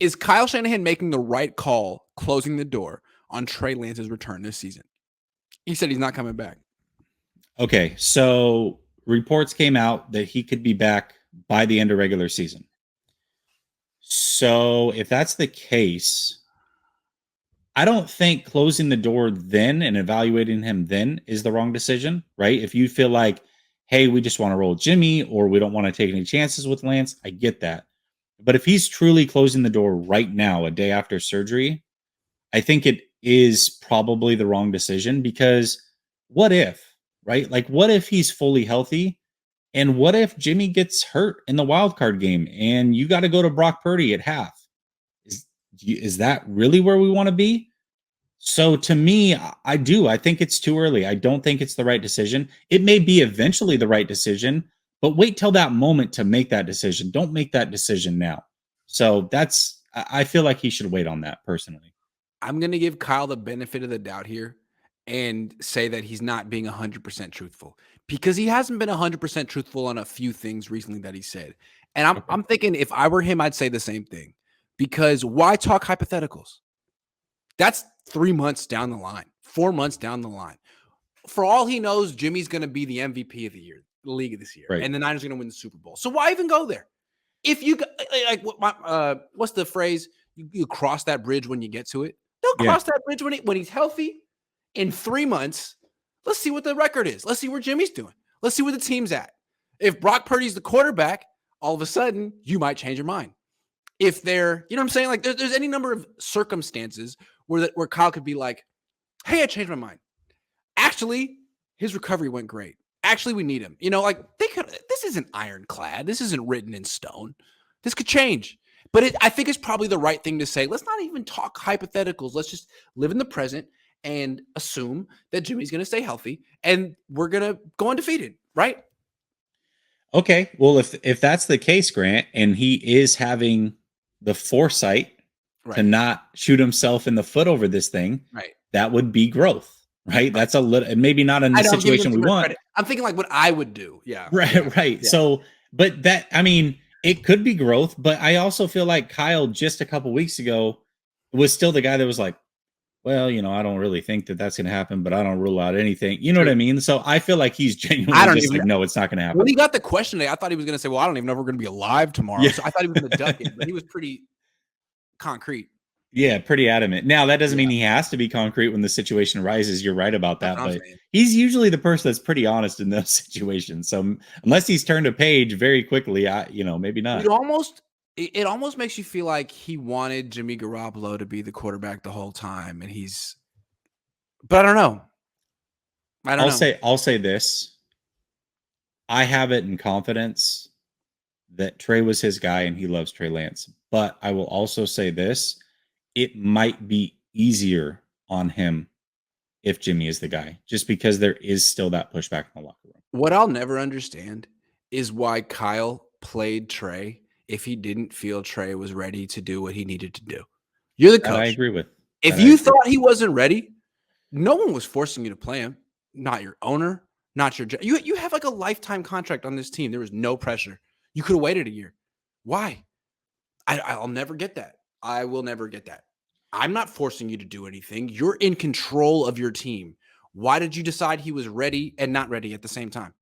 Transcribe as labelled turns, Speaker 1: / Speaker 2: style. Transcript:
Speaker 1: Is Kyle Shanahan making the right call closing the door on Trey Lance's return this season? He said he's not coming back.
Speaker 2: Okay, so reports came out that he could be back by the end of regular season. So if that's the case, I don't think closing the door then and evaluating him then is the wrong decision, right? If you feel like, hey, we just want to roll Jimmy or we don't want to take any chances with Lance, I get that. But if he's truly closing the door right now, a day after surgery, I think it is probably the wrong decision because what if, right? Like, what if he's fully healthy? And what if Jimmy gets hurt in the wild card game and you got to go to Brock Purdy at half? Is that really where we want to be? So to me, I do. I think it's too early. I don't think it's the right decision. It may be eventually the right decision, but wait till that moment to make that decision. Don't make that decision now. So I feel like he should wait on that personally.
Speaker 1: I'm going to give Kyle the benefit of the doubt here and say that he's not being 100% truthful because he hasn't been 100% truthful on a few things recently that he said. And I'm thinking if I were him, I'd say the same thing because why talk hypotheticals? That's 3 months down the line, 4 months down the line. For all he knows, Jimmy's going to be the MVP of the year, the league this year, and the Niners are going to win the Super Bowl. So why even go there? If you like, what's the phrase? You cross that bridge when you get to it. They'll cross that bridge when he's healthy. In 3 months, let's see what the record is. Let's see where Jimmy's doing. Let's see where the team's at. If Brock Purdy's the quarterback, all of a sudden you might change your mind. If they're, you know what I'm saying? Like there's any number of circumstances where Kyle could be like, hey, I changed my mind. Actually, his recovery went great. Actually, we need him. You know, like this isn't ironclad. This isn't written in stone. This could change. But I think it's probably the right thing to say. Let's not even talk hypotheticals. Let's just live in the present and assume that Jimmy's going to stay healthy and we're going to go undefeated, right?
Speaker 2: Okay. Well, if that's the case, Grant, and he is having the foresight to not shoot himself in the foot over this thing, that would be growth, right? That's a little, maybe not in the situation we want.
Speaker 1: Credit. I'm thinking like what I would do. Yeah.
Speaker 2: Right. Yeah. So, but that, I mean, it could be growth, but I also feel like Kyle just a couple weeks ago was still the guy that was like, well, you know, I don't really think that that's going to happen, but I don't rule out anything. You know what I mean? So I feel like he's genuinely just like, no, it's not going to happen.
Speaker 1: When he got the question today, I thought he was going to say, well, I don't even know if we're going to be alive tomorrow. Yeah. So I thought he was going to duck it, but he was pretty concrete.
Speaker 2: Yeah, pretty adamant. Now, that doesn't mean he has to be concrete when the situation arises. You're right about that, but he's usually the person that's pretty honest in those situations. So unless he's turned a page very quickly, maybe not.
Speaker 1: It almost makes you feel like he wanted Jimmy Garoppolo to be the quarterback the whole time, and but I don't know.
Speaker 2: I'll say this. I have it in confidence that Trey was his guy and he loves Trey Lance. But I will also say this. It might be easier on him if Jimmy is the guy, just because there is still that pushback in the locker room.
Speaker 1: What I'll never understand is why Kyle played Trey if he didn't feel Trey was ready to do what he needed to do. You're the coach.
Speaker 2: I agree with.
Speaker 1: If you thought he wasn't ready, no one was forcing you to play him. Not your owner, not your you have like a lifetime contract on this team. There was no pressure. You could have waited a year. Why? I'll never get that. I will never get that. I'm not forcing you to do anything. You're in control of your team. Why did you decide he was ready and not ready at the same time?